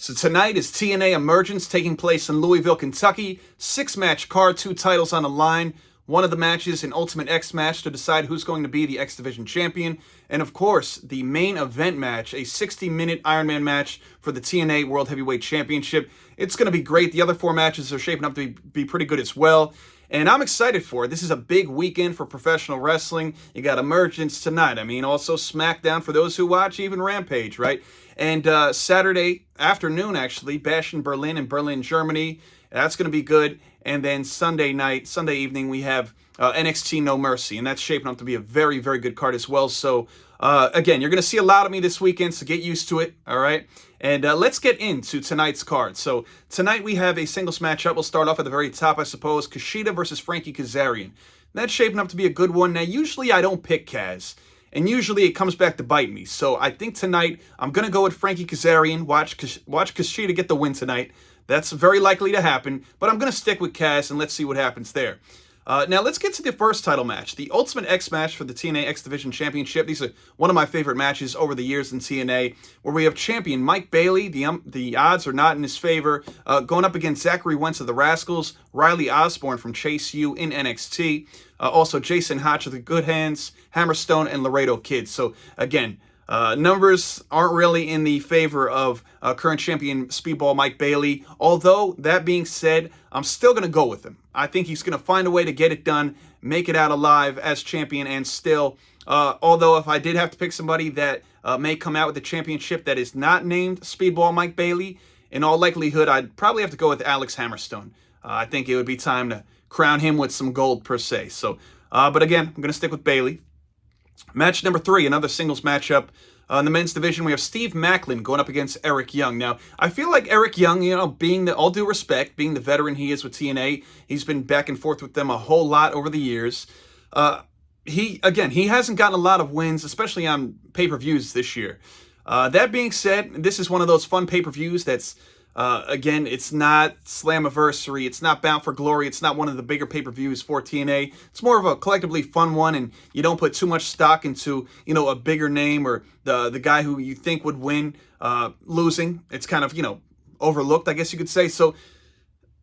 So tonight is TNA Emergence taking place in Louisville, Kentucky. 6-match card, 2 titles on the line. One of the matches, an Ultimate X match to decide who's going to be the X Division champion. And of course, the main event match, a 60-minute Iron Man match for the TNA World Heavyweight Championship. It's going to be great. The other 4 matches are shaping up to be pretty good as well. And I'm excited for it. This is a big weekend for professional wrestling. You got Emergence tonight. I mean, also SmackDown for those who watch, even Rampage, right? And Saturday afternoon, actually, Bash in Berlin in Berlin, Germany. That's going to be good. And then Sunday evening, we have NXT No Mercy. And that's shaping up to be a very, very good card as well. So, again, you're going to see a lot of me this weekend, so get used to it, all right? And let's get into tonight's card. So tonight we have a singles matchup. We'll start off at the very top, I suppose. Kushida versus Frankie Kazarian. That's shaping up to be a good one. Now, usually I don't pick Kaz. And usually it comes back to bite me. So I think tonight I'm going to go with Frankie Kazarian. Watch Kushida get the win tonight. That's very likely to happen. But I'm going to stick with Kaz, and let's see what happens there. Now, let's get to the first title match, the Ultimate X match for the TNA X Division Championship. These are one of my favorite matches over the years in TNA, where we have champion Mike Bailey. The odds are not in his favor, going up against Zachary Wentz of the Rascals, Riley Osborne from Chase U in NXT, also Jason Hotch of the Good Hands, Hammerstone, and Laredo Kid. So, again, numbers aren't really in the favor of current champion Speedball Mike Bailey. Although, that being said, I'm still going to go with him. I think he's going to find a way to get it done, make it out alive as champion, and still, although if I did have to pick somebody that may come out with the championship that is not named Speedball Mike Bailey, in all likelihood, I'd probably have to go with Alex Hammerstone. I think it would be time to crown him with some gold per se. So, but again, I'm going to stick with Bailey. Match number 3, another singles matchup. In the men's division, we have Steve Maclin going up against Eric Young. Now, I feel like Eric Young, being all due respect, being the veteran he is with TNA, he's been back and forth with them a whole lot over the years. He hasn't gotten a lot of wins, especially on pay-per-views this year. That being said, this is one of those fun pay-per-views that's, again, it's not Slammiversary, it's not Bound for Glory, it's not one of the bigger pay-per-views for TNA. It's more of a collectively fun one, and you don't put too much stock into, a bigger name or the guy who you think would win losing. It's kind of, overlooked, I guess you could say. So,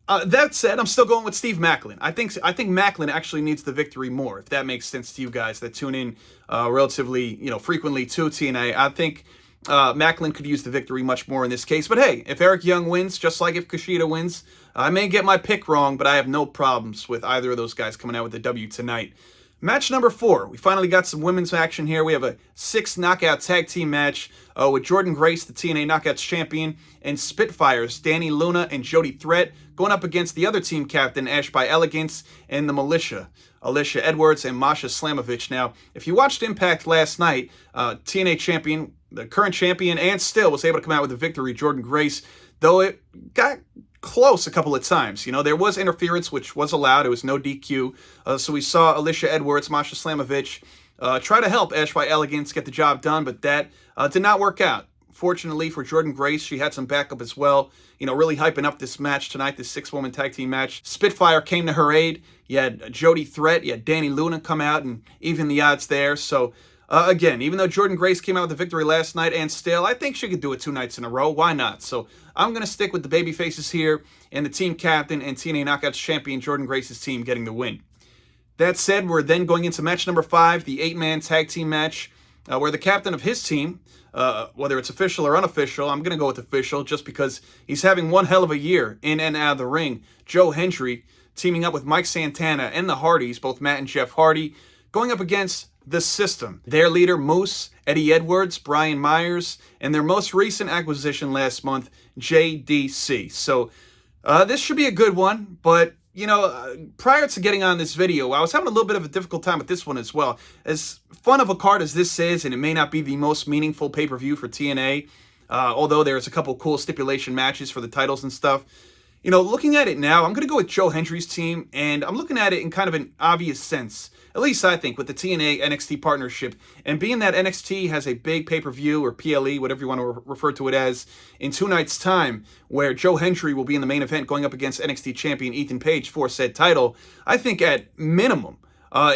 that said, I'm still going with Steve Maclin. I think Maclin actually needs the victory more, if that makes sense to you guys that tune in relatively, frequently to TNA. I think Maclin could use the victory much more in this case. But hey, if Eric Young wins, just like if Kushida wins, I may get my pick wrong, but I have no problems with either of those guys coming out with the W tonight. Match number 4. We finally got some women's action here. We have a 6-knockout tag team match with Jordynne Grace, the TNA Knockouts champion, and Spitfires, Dani Luna and Jody Threat, going up against the other team captain, Ash by Elegance, and the Militia, Alisha Edwards and Masha Slamovich. Now, if you watched Impact last night, TNA champion, the current champion, and still was able to come out with a victory, Jordynne Grace, though it got close a couple of times. There was interference, which was allowed. It was no DQ. So we saw Alisha Edwards, Masha Slamovich, try to help Ash by Elegance get the job done, but that did not work out. Fortunately for Jordynne Grace, she had some backup as well, really hyping up this match tonight, this 6-woman tag team match. Spitfire came to her aid. You had Jody Threat, you had Dani Luna come out and even the odds there. So, again, even though Jordynne Grace came out with the victory last night and still, I think she could do it 2 nights in a row. Why not? So I'm going to stick with the baby faces here and the team captain and TNA Knockouts champion Jordynne Grace's team getting the win. That said, we're then going into match number 5, the 8-man tag team match, where the captain of his team, whether it's official or unofficial, I'm going to go with official just because he's having one hell of a year in and out of the ring. Joe Hendry teaming up with Mike Santana and the Hardys, both Matt and Jeff Hardy, going up against The System. Their leader, Moose, Eddie Edwards, Brian Myers, and their most recent acquisition last month, JDC. So this should be a good one, but prior to getting on this video, I was having a little bit of a difficult time with this one as well. As fun of a card as this is, and it may not be the most meaningful pay-per-view for TNA, although there's a couple cool stipulation matches for the titles and stuff. Looking at it now, I'm going to go with Joe Hendry's team, and I'm looking at it in kind of an obvious sense, at least I think, with the TNA NXT partnership. And being that NXT has a big pay-per-view, or PLE, whatever you want to refer to it as, in 2 nights' time, where Joe Hendry will be in the main event going up against NXT champion Ethan Page for said title, I think at minimum,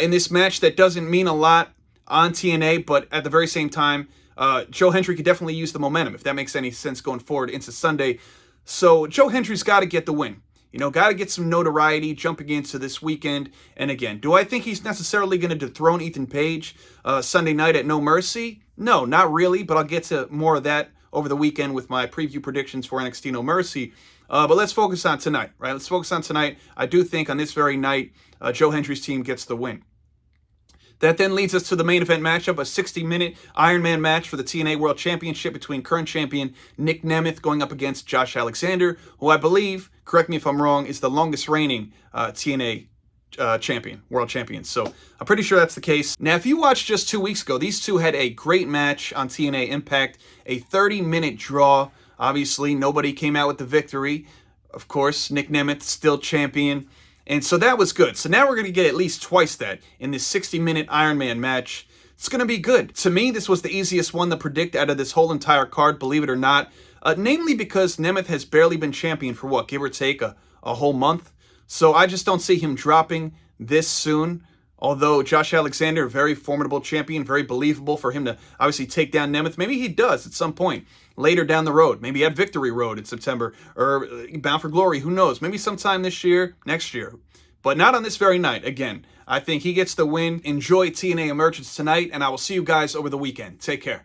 in this match that doesn't mean a lot on TNA, but at the very same time, Joe Hendry could definitely use the momentum, if that makes any sense going forward into Sunday. So Joe Hendry's got to get the win. Got to get some notoriety jumping into this weekend. And again, do I think he's necessarily going to dethrone Ethan Page Sunday night at No Mercy? No, not really, but I'll get to more of that over the weekend with my preview predictions for NXT No Mercy. But let's focus on tonight, right? Let's focus on tonight. I do think on this very night, Joe Hendry's team gets the win. That then leads us to the main event matchup, a 60-minute Iron Man match for the TNA World Championship between current champion Nic Nemeth going up against Josh Alexander, who I believe, correct me if I'm wrong, is the longest reigning TNA world champion. So I'm pretty sure that's the case. Now, if you watched just 2 weeks ago, these two had a great match on TNA Impact, a 30-minute draw. Obviously, nobody came out with the victory. Of course, Nic Nemeth still champion. And so that was good. So now we're going to get at least twice that in this 60-minute Iron Man match. It's going to be good. To me, this was the easiest one to predict out of this whole entire card, believe it or not. Namely because Nemeth has barely been champion for what, give or take a whole month. So I just don't see him dropping this soon. Although Josh Alexander, very formidable champion, very believable for him to obviously take down Nemeth. Maybe he does at some point later down the road. Maybe at Victory Road in September or Bound for Glory. Who knows? Maybe sometime this year, next year. But not on this very night. Again, I think he gets the win. Enjoy TNA Emergence tonight, and I will see you guys over the weekend. Take care.